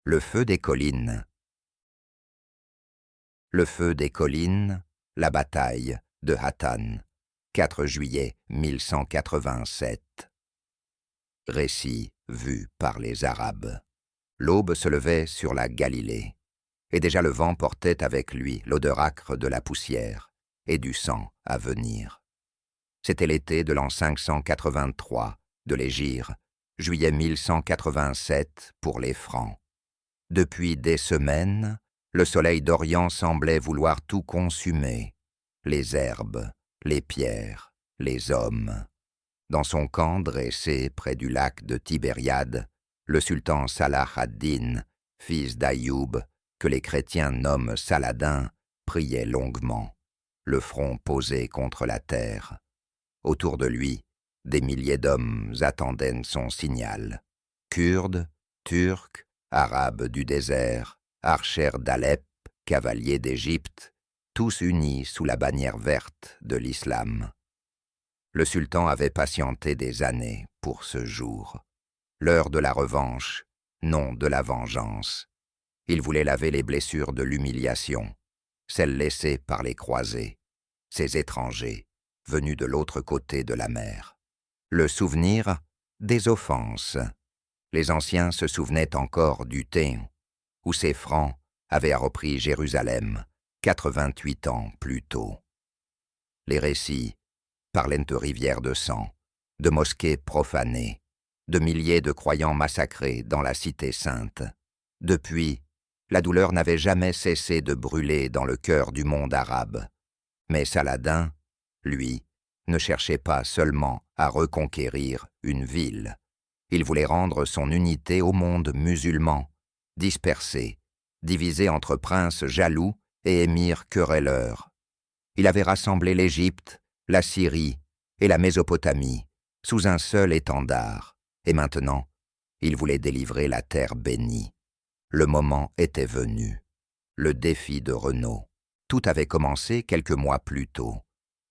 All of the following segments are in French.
Le feu des collines. Le feu des collines, la bataille de Hattan, 4 juillet 1187. Récit vu par les Arabes. L'aube se levait sur la Galilée, et déjà le vent portait avec lui l'odeur âcre de la poussière et du sang à venir. C'était l'été de l'an 583 de l'Hégire, juillet 1187 pour les Francs. Depuis des semaines, le soleil d'Orient semblait vouloir tout consumer, les herbes, les pierres, les hommes. Dans son camp dressé près du lac de Tibériade, le sultan Salah ad-Din, fils d'Ayoub, que les chrétiens nomment Saladin, priait longuement, le front posé contre la terre. Autour de lui, des milliers d'hommes attendaient son signal. Kurdes, Turcs, Arabes du désert, archers d'Alep, cavaliers d'Égypte, tous unis sous la bannière verte de l'islam. Le sultan avait patienté des années pour ce jour. L'heure de la revanche, non de la vengeance. Il voulait laver les blessures de l'humiliation, celles laissées par les croisés, ces étrangers, venus de l'autre côté de la mer. Le souvenir des offenses. Les anciens se souvenaient encore du temps où ces Francs avaient repris Jérusalem 88 ans plus tôt. Les récits parlaient de rivières de sang, de mosquées profanées, de milliers de croyants massacrés dans la cité sainte. Depuis, la douleur n'avait jamais cessé de brûler dans le cœur du monde arabe. Mais Saladin, lui, ne cherchait pas seulement à reconquérir une ville. Il voulait rendre son unité au monde musulman, dispersé, divisé entre princes jaloux et émirs querelleurs. Il avait rassemblé l'Égypte, la Syrie et la Mésopotamie sous un seul étendard, et maintenant, il voulait délivrer la terre bénie. Le moment était venu, le défi de Renaud. Tout avait commencé quelques mois plus tôt,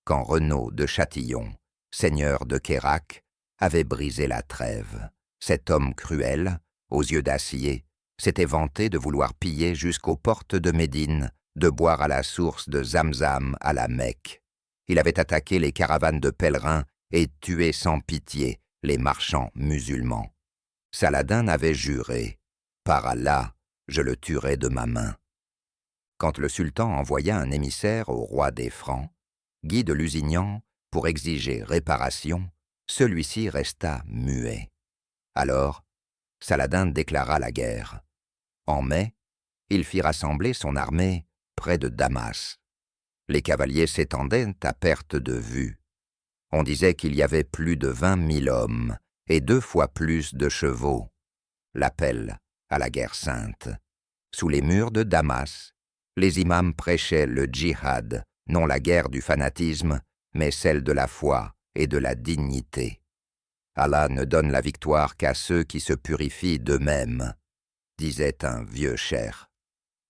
quand Renaud de Châtillon, seigneur de Kérac, avait brisé la trêve. Cet homme cruel, aux yeux d'acier, s'était vanté de vouloir piller jusqu'aux portes de Médine, de boire à la source de Zamzam à la Mecque. Il avait attaqué les caravanes de pèlerins et tué sans pitié les marchands musulmans. Saladin avait juré « Par Allah, je le tuerai de ma main ». Quand le sultan envoya un émissaire au roi des Francs, Guy de Lusignan, pour exiger réparation, celui-ci resta muet. Alors, Saladin déclara la guerre. En mai, il fit rassembler son armée près de Damas. Les cavaliers s'étendaient à perte de vue. On disait qu'il y avait plus de 20 000 hommes et 2 fois plus de chevaux. L'appel à la guerre sainte. Sous les murs de Damas, les imams prêchaient le djihad, non la guerre du fanatisme, mais celle de la foi et de la dignité. Allah ne donne la victoire qu'à ceux qui se purifient d'eux-mêmes, disait un vieux cheikh.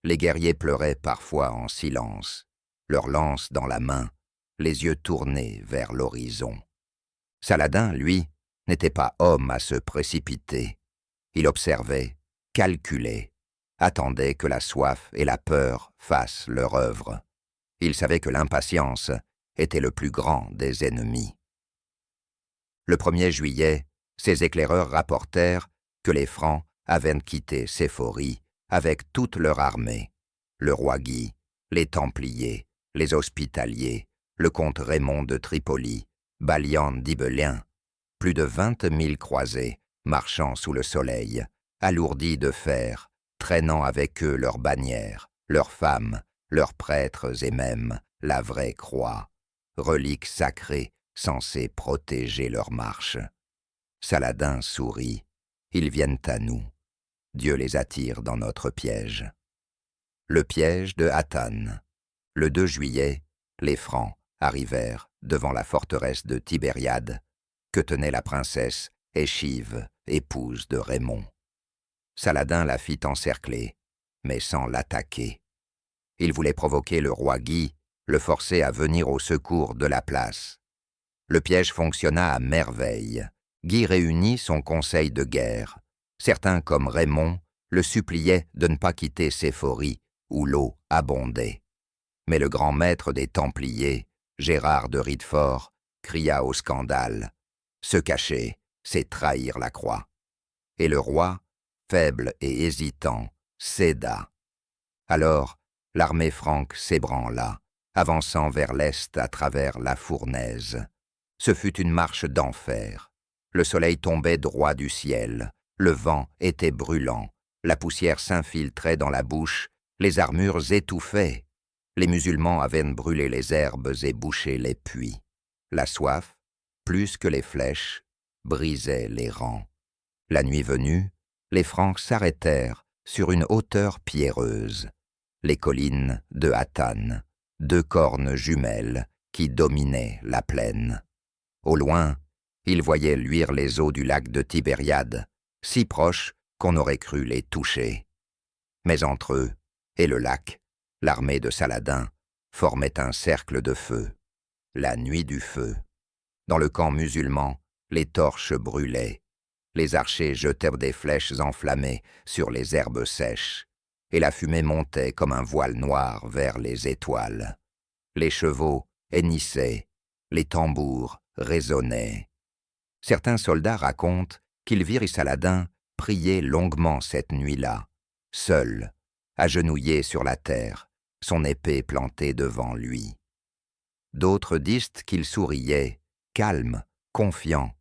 Les guerriers pleuraient parfois en silence, leurs lances dans la main, les yeux tournés vers l'horizon. Saladin, lui, n'était pas homme à se précipiter. Il observait, calculait, attendait que la soif et la peur fassent leur œuvre. Il savait que l'impatience était le plus grand des ennemis. Le 1er juillet, ses éclaireurs rapportèrent que les Francs avaient quitté Séphorie avec toute leur armée, le roi Guy, les Templiers, les Hospitaliers, le comte Raymond de Tripoli, Balian d'Ibelin, plus de 20 000 croisés marchant sous le soleil, alourdis de fer, traînant avec eux leurs bannières, leurs femmes, leurs prêtres et même la vraie croix, reliques sacrées censées protéger leur marche. Saladin sourit. Ils viennent à nous. Dieu les attire dans notre piège. Le piège de Hattan. Le 2 juillet, les Francs arrivèrent devant la forteresse de Tibériade, que tenait la princesse Échive, épouse de Raymond. Saladin la fit encercler, mais sans l'attaquer. Il voulait provoquer le roi Guy, le forcer à venir au secours de la place. Le piège fonctionna à merveille. Guy réunit son conseil de guerre. Certains comme Raymond le suppliait de ne pas quitter Séphorie, où l'eau abondait. Mais le grand maître des Templiers, Gérard de Ridefort, cria au scandale. Se cacher, c'est trahir la croix. Et le roi, faible et hésitant, céda. Alors, l'armée franque s'ébranla, avançant vers l'est à travers la fournaise. Ce fut une marche d'enfer. Le soleil tombait droit du ciel, le vent était brûlant, la poussière s'infiltrait dans la bouche, les armures étouffaient. Les musulmans avaient brûlé les herbes et bouché les puits. La soif, plus que les flèches, brisait les rangs. La nuit venue, les Francs s'arrêtèrent sur une hauteur pierreuse, les collines de Hattan, deux cornes jumelles qui dominaient la plaine. Au loin, ils voyaient luire les eaux du lac de Tibériade, si proches qu'on aurait cru les toucher. Mais entre eux et le lac, l'armée de Saladin formait un cercle de feu, la nuit du feu. Dans le camp musulman, les torches brûlaient. Les archers jetèrent des flèches enflammées sur les herbes sèches, et la fumée montait comme un voile noir vers les étoiles. Les chevaux hennissaient, les tambours résonnaient. Certains soldats racontent qu'ils virent Saladin prier longuement cette nuit-là, seul, agenouillé sur la terre, son épée plantée devant lui. D'autres disent qu'il souriait, calme, confiant,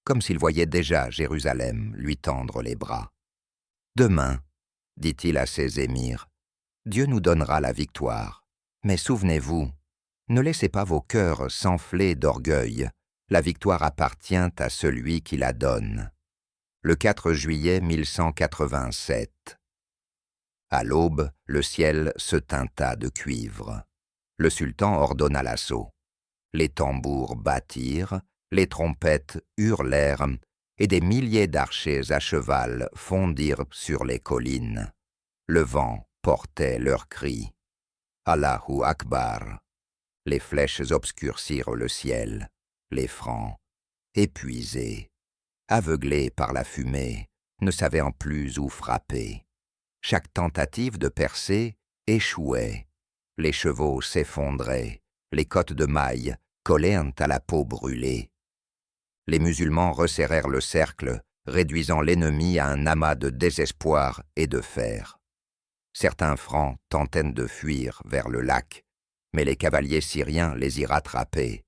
comme s'il voyait déjà Jérusalem lui tendre les bras. « Demain, dit-il à ses émirs, Dieu nous donnera la victoire. Mais souvenez-vous, ne laissez pas vos cœurs s'enfler d'orgueil. La victoire appartient à celui qui la donne. » Le 4 juillet 1187. À l'aube, le ciel se teinta de cuivre. Le sultan ordonna l'assaut. Les tambours battirent, les trompettes hurlèrent, et des milliers d'archers à cheval fondirent sur les collines. Le vent portait leurs cris. Allahu Akbar. Les flèches obscurcirent le ciel. Les Francs, épuisés, aveuglés par la fumée, ne savaient en plus où frapper. Chaque tentative de percer échouait. Les chevaux s'effondraient, les côtes de mailles collaient à la peau brûlée. Les musulmans resserrèrent le cercle, réduisant l'ennemi à un amas de désespoir et de fer. Certains Francs tentèrent de fuir vers le lac, mais les cavaliers syriens les y rattrapaient,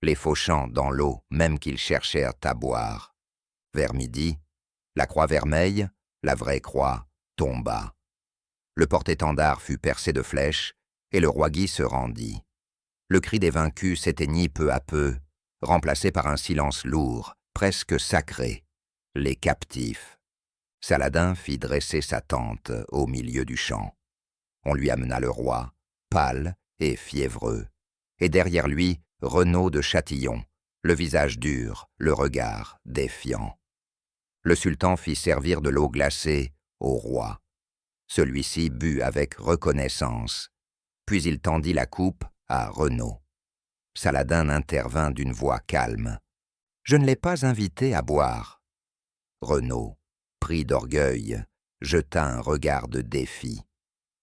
les fauchant dans l'eau même qu'ils cherchèrent à boire. Vers midi, la croix vermeille, la vraie croix, tomba. Le porte-étendard fut percé de flèches et le roi Guy se rendit. Le cri des vaincus s'éteignit peu à peu, remplacé par un silence lourd, presque sacré. Les captifs. Saladin fit dresser sa tente au milieu du champ. On lui amena le roi, pâle et fiévreux, et derrière lui, Renaud de Châtillon, le visage dur, le regard défiant. Le sultan fit servir de l'eau glacée au roi. Celui-ci but avec reconnaissance, puis il tendit la coupe à Renaud. Saladin intervint d'une voix calme. « Je ne l'ai pas invité à boire. » Renaud, pris d'orgueil, jeta un regard de défi.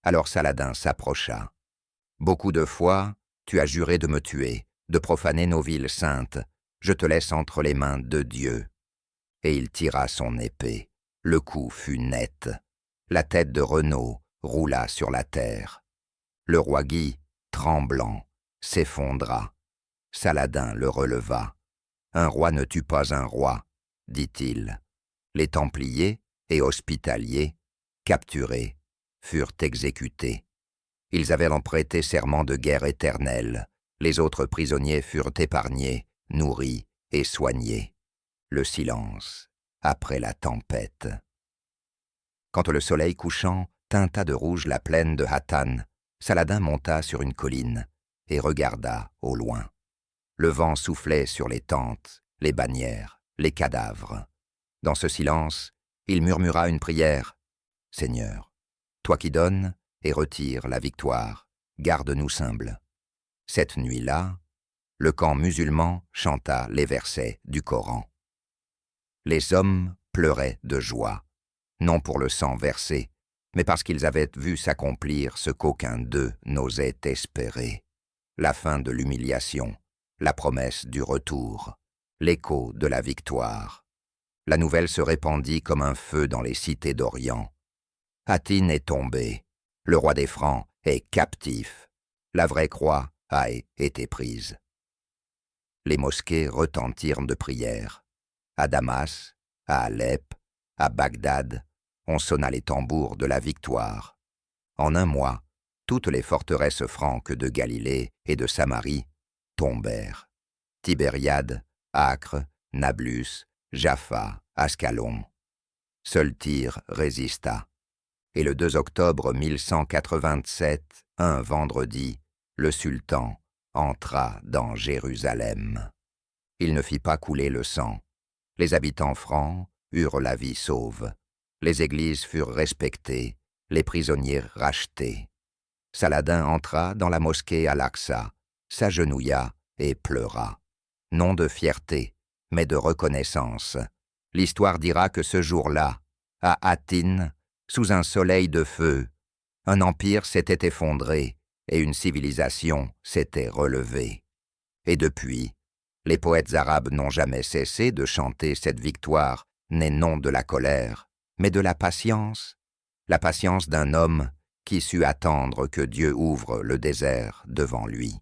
Alors Saladin s'approcha. « Beaucoup de fois, tu as juré de me tuer, de profaner nos villes saintes. Je te laisse entre les mains de Dieu. » Et il tira son épée. Le coup fut net. La tête de Renaud roula sur la terre. Le roi Guy, tremblant, s'effondra. Saladin le releva. « Un roi ne tue pas un roi, » dit-il. Les Templiers et Hospitaliers, capturés, furent exécutés. Ils avaient prêté serment de guerre éternelle. Les autres prisonniers furent épargnés, nourris et soignés. Le silence, après la tempête. Quand le soleil couchant teinta de rouge la plaine de Hattan, Saladin monta sur une colline et regarda au loin. Le vent soufflait sur les tentes, les bannières, les cadavres. Dans ce silence, il murmura une prière. « Seigneur, toi qui donnes et retires la victoire, garde-nous humbles. » Cette nuit-là, le camp musulman chanta les versets du Coran. Les hommes pleuraient de joie. non pour le sang versé, mais parce qu'ils avaient vu s'accomplir ce qu'aucun d'eux n'osait espérer, la fin de l'humiliation, la promesse du retour, l'écho de la victoire. La nouvelle se répandit comme un feu dans les cités d'Orient. Atine est tombé, le roi des Francs est captif, la vraie croix a été prise. Les mosquées retentirent de prières. À Damas, à Alep, à Bagdad, on sonna les tambours de la victoire. En un mois, toutes les forteresses franques de Galilée et de Samarie tombèrent. Tibériade, Acre, Nablus, Jaffa, Ascalon. Seul Tyr résista. Et le 2 octobre 1187, un vendredi, le sultan entra dans Jérusalem. Il ne fit pas couler le sang. Les habitants francs eurent la vie sauve. Les églises furent respectées, les prisonniers rachetés. Saladin entra dans la mosquée Al-Aqsa, s'agenouilla et pleura. Non de fierté, mais de reconnaissance. L'histoire dira que ce jour-là, à Atine, sous un soleil de feu, un empire s'était effondré et une civilisation s'était relevée. Et depuis, les poètes arabes n'ont jamais cessé de chanter cette victoire, née non de la colère, mais de la patience d'un homme qui sut attendre que Dieu ouvre le désert devant lui.